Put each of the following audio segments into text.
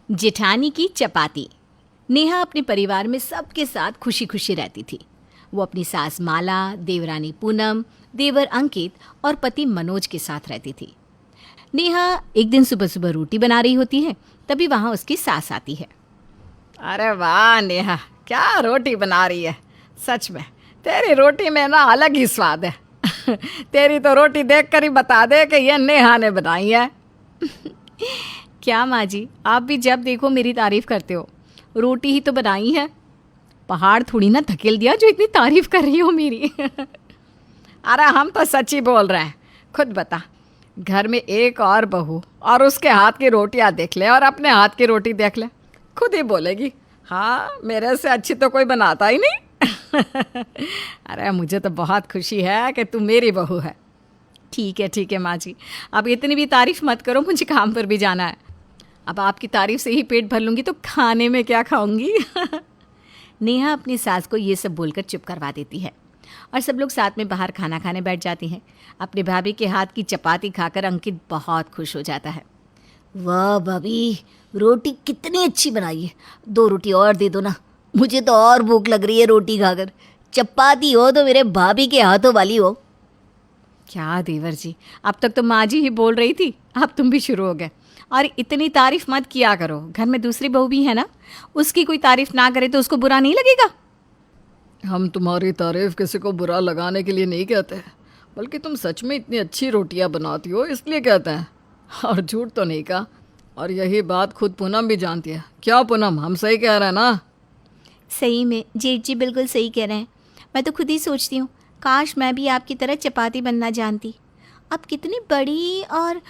जेठानी की चपाती। नेहा अपने परिवार में सबके साथ खुशी खुशी रहती थी। वो अपनी सास माला, देवरानी पूनम, देवर अंकित और पति मनोज के साथ रहती थी। नेहा एक दिन सुबह सुबह रोटी बना रही होती है, तभी वहाँ उसकी सास आती है। अरे वाह नेहा, क्या रोटी बना रही है। सच में तेरी रोटी में ना अलग ही स्वाद है। तेरी तो रोटी देखकर ही बता दे कि ये नेहा ने बनाई है। क्या माँ जी, आप भी जब देखो मेरी तारीफ करते हो। रोटी ही तो बनाई है, पहाड़ थोड़ी ना धकेल दिया जो इतनी तारीफ कर रही हो मेरी। अरे हम तो सच्ची बोल रहे हैं। खुद बता, घर में एक और बहू और उसके हाथ की रोटियां देख ले और अपने हाथ की रोटी देख ले, खुद ही बोलेगी हाँ मेरे से अच्छी तो कोई बनाता ही नहीं। अरे मुझे तो बहुत खुशी है कि तू मेरी बहू है। ठीक है माँ जी, अब इतनी भी तारीफ मत करो, मुझे काम पर भी जाना है। अब आपकी तारीफ से ही पेट भर लूँगी तो खाने में क्या खाऊंगी। नेहा अपनी सास को ये सब बोलकर चुप करवा देती है और सब लोग साथ में बाहर खाना खाने बैठ जाते हैं। अपने भाभी के हाथ की चपाती खाकर अंकित बहुत खुश हो जाता है। वाह भाभी, रोटी कितनी अच्छी बनाई है। 2 रोटी और दे दो ना, मुझे तो और भूख लग रही है रोटी खाकर। चपाती हो तो मेरे भाभी के हाथों वाली हो। क्या देवर जी, अब तक तो माँ जी ही बोल रही थी, अब तुम भी शुरू हो गए। और इतनी तारीफ मत किया करो, घर में दूसरी बहू भी है ना, उसकी कोई तारीफ ना करे तो उसको बुरा नहीं लगेगा। हम तुम्हारी तारीफ किसी को बुरा लगाने के लिए नहीं कहते, बल्कि तुम सच में इतनी अच्छी रोटियां बनाती हो इसलिए कहते हैं, और झूठ तो नहीं कहा। और यही बात खुद पूनम भी जानती है। क्या पूनम, हम सही कह रहे हैं ना? सही में जेठ जी बिल्कुल सही कह रहे हैं। मैं तो खुद ही सोचती हूँ, काश मैं भी आपकी तरह चपाती बनना जानती। आप कितनी बड़ी और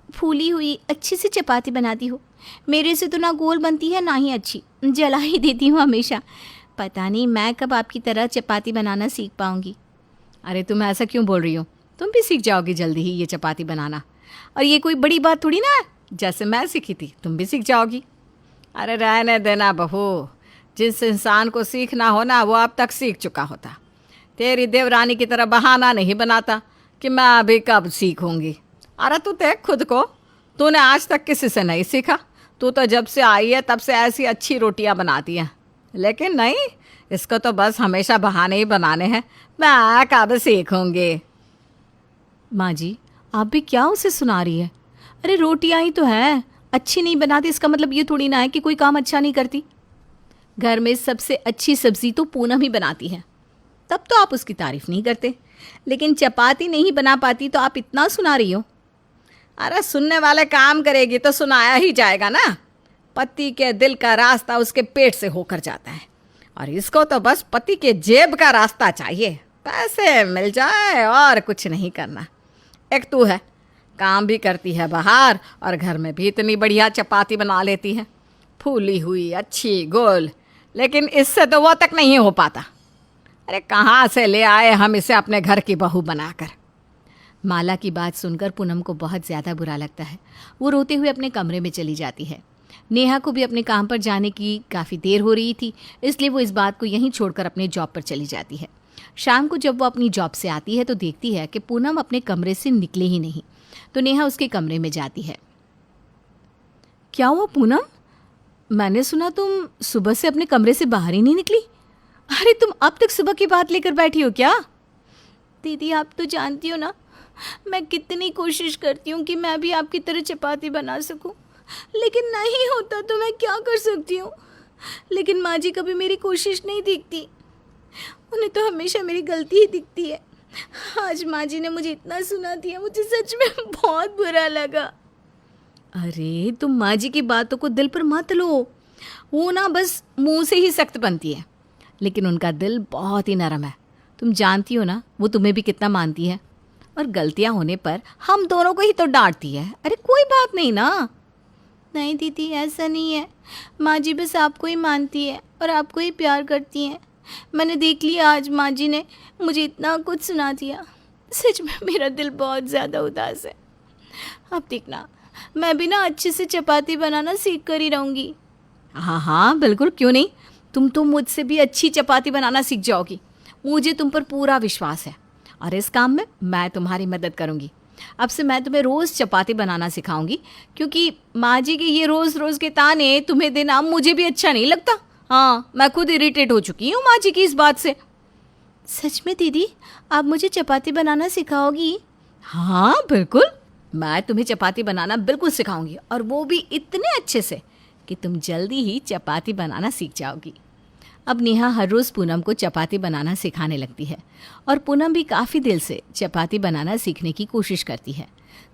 फूली हुई अच्छी सी चपाती बनाती हो। मेरे से तो ना गोल बनती है ना ही अच्छी, जला ही देती हूँ हमेशा। पता नहीं मैं कब आपकी तरह चपाती बनाना सीख पाऊँगी। अरे तुम ऐसा क्यों बोल रही हो, तुम भी सीख जाओगी जल्दी ही ये चपाती बनाना। और ये कोई बड़ी बात थोड़ी ना है, जैसे मैं सीखी थी तुम भी सीख जाओगी। अरे रहने देना बहू, जिस इंसान को सीखना हो ना वो अब तक सीख चुका होता। तेरी देवरानी की तरह बहाना नहीं बनाता कि मैं अभी कब सीखूंगी। अरे तू देख खुद को, तूने आज तक किसी से नहीं सीखा। तू तो जब से आई है तब से ऐसी अच्छी रोटियां बनाती हैं, लेकिन नहीं, इसको तो बस हमेशा बहाने ही बनाने हैं। मैं कब सीखूंगी। माँ जी, आप भी क्या उसे सुना रही है। अरे रोटियाँ ही तो है, अच्छी नहीं बनाती इसका मतलब ये थोड़ी ना है कि कोई काम अच्छा नहीं करती। घर में सबसे अच्छी सब्ज़ी तो पूनम ही बनाती है, तब तो आप उसकी तारीफ़ नहीं करते। लेकिन चपाती नहीं बना पाती तो आप इतना सुना रही हो। अरे सुनने वाले काम करेगी तो सुनाया ही जाएगा ना। पति के दिल का रास्ता उसके पेट से होकर जाता है, और इसको तो बस पति के जेब का रास्ता चाहिए। पैसे मिल जाए और कुछ नहीं करना। एक तू है, काम भी करती है बाहर और घर में भी इतनी बढ़िया चपाती बना लेती है, फूली हुई अच्छी गोल, लेकिन इससे तो वो तक नहीं हो पाता। अरे कहाँ से ले आए हम इसे अपने घर की बहू बनाकर। माला की बात सुनकर पूनम को बहुत ज़्यादा बुरा लगता है। वो रोते हुए अपने कमरे में चली जाती है। नेहा को भी अपने काम पर जाने की काफ़ी देर हो रही थी, इसलिए वो इस बात को यहीं छोड़कर अपने जॉब पर चली जाती है। शाम को जब वो अपनी जॉब से आती है तो देखती है कि पूनम अपने कमरे से निकले ही नहीं। तो नेहा उसके कमरे में जाती है। क्या हुआ पूनम, मैंने सुना तुम सुबह से अपने कमरे से बाहर ही नहीं निकली। अरे तुम अब तक सुबह की बात लेकर बैठी हो क्या? दीदी आप तो जानती हो ना, मैं कितनी कोशिश करती हूँ कि मैं भी आपकी तरह चपाती बना सकूँ, लेकिन नहीं होता तो मैं क्या कर सकती हूँ। लेकिन माँ जी कभी मेरी कोशिश नहीं दिखती, उन्हें तो हमेशा मेरी गलती ही दिखती है। आज माँ जी ने मुझे इतना सुना दिया, मुझे सच में बहुत बुरा लगा। अरे तुम माँ जी की बातों को दिल पर मत लो, वो ना बस मुंह से ही सख्त बनती है, लेकिन उनका दिल बहुत ही नरम है। तुम जानती हो ना वो तुम्हें भी कितना मानती है, और गलतियाँ होने पर हम दोनों को ही तो डांटती है। अरे कोई बात नहीं ना। नहीं दीदी ऐसा नहीं है, माँ जी बस आपको ही मानती है और आपको ही प्यार करती हैं। मैंने देख लिया आज माँ जी ने मुझे इतना कुछ सुना दिया, सच में मेरा दिल बहुत ज़्यादा उदास है। अब देखना मैं भी ना अच्छे से चपाती बनाना सीख कर ही रहूँगी। हाँ हाँ बिल्कुल, क्यों नहीं, तुम तो मुझसे भी अच्छी चपाती बनाना सीख जाओगी। मुझे तुम पर पूरा विश्वास है और इस काम में मैं तुम्हारी मदद करूँगी। अब से मैं तुम्हें रोज़ चपाती बनाना सिखाऊंगी, क्योंकि माँ जी के ये रोज़ रोज़ के ताने तुम्हें देना मुझे भी अच्छा नहीं लगता। हाँ, मैं खुद इरिटेट हो चुकी हूँ माँ जी की इस बात से। सच में दीदी, आप मुझे चपाती बनाना सिखाओगी? हाँ बिल्कुल, मैं तुम्हें चपाती बनाना बिल्कुल सिखाऊंगी, और वो भी इतने अच्छे से कि तुम जल्दी ही चपाती बनाना सीख जाओगी। अब नेहा हर रोज़ पूनम को चपाती बनाना सिखाने लगती है, और पूनम भी काफ़ी दिल से चपाती बनाना सीखने की कोशिश करती है।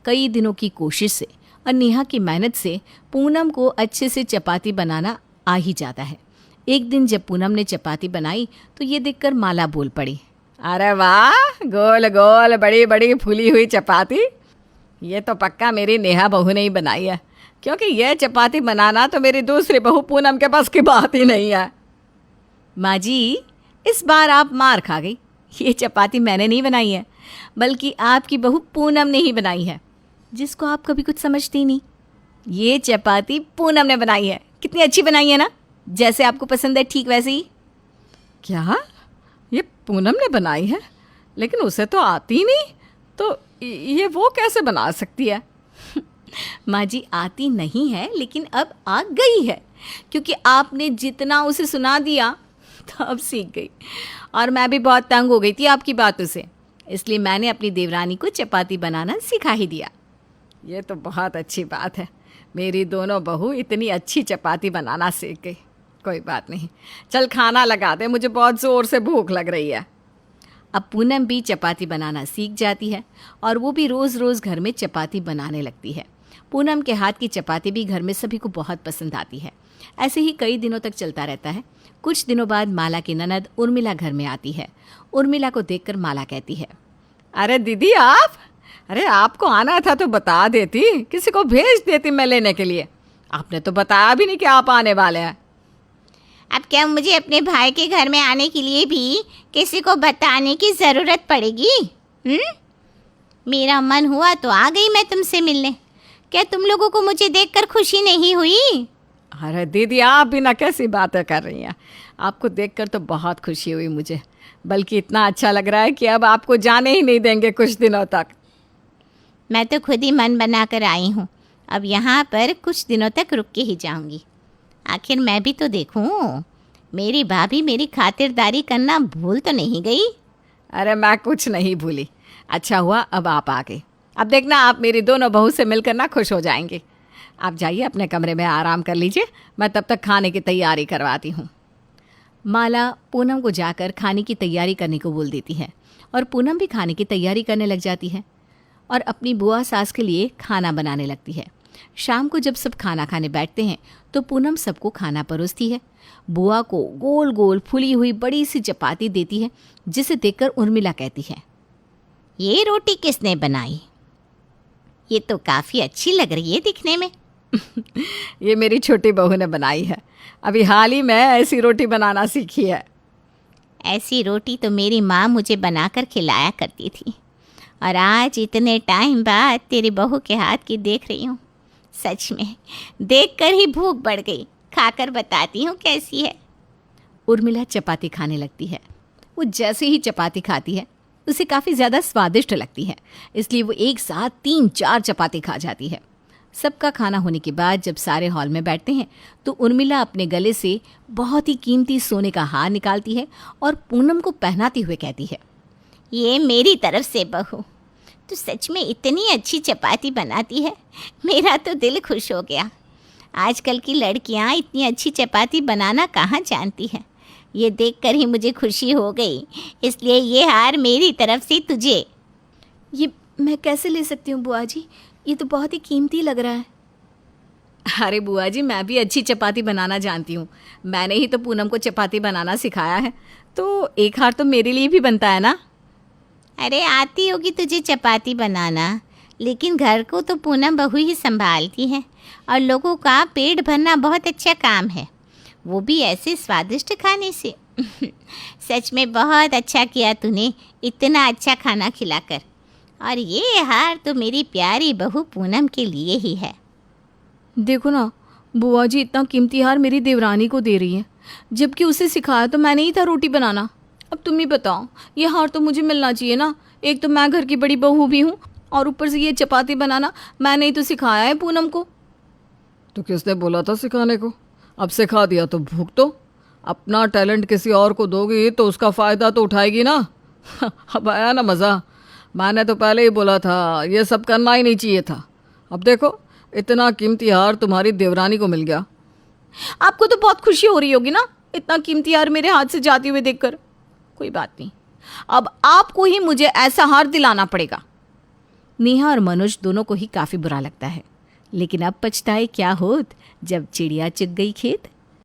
कई दिनों की कोशिश से और नेहा की मेहनत से पूनम को अच्छे से चपाती बनाना आ ही जाता है। एक दिन जब पूनम ने चपाती बनाई तो ये देखकर माला बोल पड़ी, अरे वाह, गोल गोल बड़ी बड़ी फूली हुई चपाती। ये तो पक्का मेरी नेहा बहू ने ही बनाई है, क्योंकि यह चपाती बनाना तो मेरी दूसरी बहू पूनम के पास की बात ही नहीं है। माँ जी, इस बार आप मार खा गई। ये चपाती मैंने नहीं बनाई है, बल्कि आपकी बहू पूनम ने ही बनाई है, जिसको आप कभी कुछ समझती नहीं। ये चपाती पूनम ने बनाई है। कितनी अच्छी बनाई है ना, जैसे आपको पसंद है ठीक वैसे ही। क्या ये पूनम ने बनाई है? लेकिन उसे तो आती नहीं, तो ये वो कैसे बना सकती है? माँ जी, आती नहीं है, लेकिन अब आ गई है, क्योंकि आपने जितना उसे सुना दिया तो अब सीख गई। और मैं भी बहुत तंग हो गई थी आपकी बातों से, इसलिए मैंने अपनी देवरानी को चपाती बनाना सिखा ही दिया। ये तो बहुत अच्छी बात है, मेरी दोनों बहू इतनी अच्छी चपाती बनाना सीख गई। कोई बात नहीं, चल खाना लगा दे, मुझे बहुत ज़ोर से भूख लग रही है। अब पूनम भी चपाती बनाना सीख जाती है, और वो भी रोज़ रोज़ घर में चपाती बनाने लगती है। पूनम के हाथ की चपाती भी घर में सभी को बहुत पसंद आती है। ऐसे ही कई दिनों तक चलता रहता है। कुछ दिनों बाद माला की ननद उर्मिला घर में आती है। उर्मिला को देखकर माला कहती है, अरे दीदी आप, अरे आपको आना था तो बता देती, किसी को भेज देती मैं लेने के लिए। आपने तो बताया भी नहीं कि आप आने वाले हैं। अब क्या मुझे अपने भाई के घर में आने के लिए भी किसी को बताने की ज़रूरत पड़ेगी? मेरा मन हुआ तो आ गई मैं तुमसे मिलने। क्या तुम लोगों को मुझे देखकर खुशी नहीं हुई? अरे दीदी आप भी ना कैसी बातें कर रही हैं, आपको देखकर तो बहुत खुशी हुई मुझे, बल्कि इतना अच्छा लग रहा है कि अब आपको जाने ही नहीं देंगे कुछ दिनों तक। मैं तो खुद ही मन बना कर आई हूँ, अब यहाँ पर कुछ दिनों तक रुक के ही जाऊँगी। आखिर मैं भी तो देखूँ, मेरी भाभी मेरी खातिरदारी करना भूल तो नहीं गई। अरे मैं कुछ नहीं भूली, अच्छा हुआ अब आप आ गए। अब देखना आप मेरी दोनों बहू से मिलकर ना खुश हो जाएंगे। आप जाइए अपने कमरे में आराम कर लीजिए, मैं तब तक खाने की तैयारी करवाती हूँ। माला पूनम को जाकर खाने की तैयारी करने को बोल देती है, और पूनम भी खाने की तैयारी करने लग जाती है और अपनी बुआ सास के लिए खाना बनाने लगती है। शाम को जब सब खाना खाने बैठते हैं तो पूनम सबको खाना परोसती है। बुआ को गोल गोल फुली हुई बड़ी सी चपाती देती है, जिसे देखकर उर्मिला कहती है, ये रोटी किसने बनाई? ये तो काफ़ी अच्छी लग रही है दिखने में। ये मेरी छोटी बहू ने बनाई है, अभी हाल ही में ऐसी रोटी बनाना सीखी है। ऐसी रोटी तो मेरी माँ मुझे बनाकर खिलाया करती थी, और आज इतने टाइम बाद तेरी बहू के हाथ की देख रही हूँ। सच में देखकर ही भूख बढ़ गई। खाकर बताती हूँ कैसी है। उर्मिला चपाती खाने लगती है। वो जैसे ही चपाती खाती है उसे काफ़ी ज़्यादा स्वादिष्ट लगती है, इसलिए वो एक साथ 3-4 चपाती खा जाती है। सबका खाना होने के बाद जब सारे हॉल में बैठते हैं तो उर्मिला अपने गले से बहुत ही कीमती सोने का हार निकालती है और पूनम को पहनाते हुए कहती है, ये मेरी तरफ से बहू, तू सच में इतनी अच्छी चपाती बनाती है, मेरा तो दिल खुश हो गया। आजकल की लड़कियां इतनी अच्छी चपाती बनाना कहाँ जानती हैं। ये देखकर ही मुझे खुशी हो गई, इसलिए ये हार मेरी तरफ से तुझे। ये मैं कैसे ले सकती हूँ बुआ जी, ये तो बहुत ही कीमती लग रहा है। अरे बुआ जी, मैं भी अच्छी चपाती बनाना जानती हूँ, मैंने ही तो पूनम को चपाती बनाना सिखाया है, तो एक हार तो मेरे लिए भी बनता है ना। अरे आती होगी तुझे चपाती बनाना, लेकिन घर को तो पूनम बहू ही संभालती है, और लोगों का पेट भरना बहुत अच्छा काम है, वो भी ऐसे स्वादिष्ट खाने से। सच में बहुत अच्छा किया तूने इतना अच्छा खाना खिलाकर, और ये हार तो मेरी प्यारी बहू पूनम के लिए ही है। देखो ना, बुआ जी इतना कीमती हार मेरी देवरानी को दे रही है, जबकि उसे सिखाया तो मैंने ही था रोटी बनाना। अब तुम ही बताओ, ये हार तो मुझे मिलना चाहिए ना। एक तो मैं घर की बड़ी बहू भी हूँ और ऊपर से ये चपाती बनाना मैंने ही तो सिखाया है पूनम को। तो किसने बोला था सिखाने को? अब सिखा दिया तो भूख तो। अपना टैलेंट किसी और को दोगी तो उसका फ़ायदा तो उठाएगी ना। अब आया ना मज़ा। मैंने तो पहले ही बोला था ये सब करना ही नहीं चाहिए था। अब देखो इतना कीमती हार तुम्हारी देवरानी को मिल गया। आपको तो बहुत खुशी हो रही होगी ना इतना कीमती हार मेरे हाथ से जाते हुए देखकर। कोई बात नहीं, अब आपको ही मुझे ऐसा हार दिलाना पड़ेगा। नेहा और मनोज दोनों को ही काफ़ी बुरा लगता है, लेकिन अब पछताए क्या होत जब चिड़िया चुग गई खेत।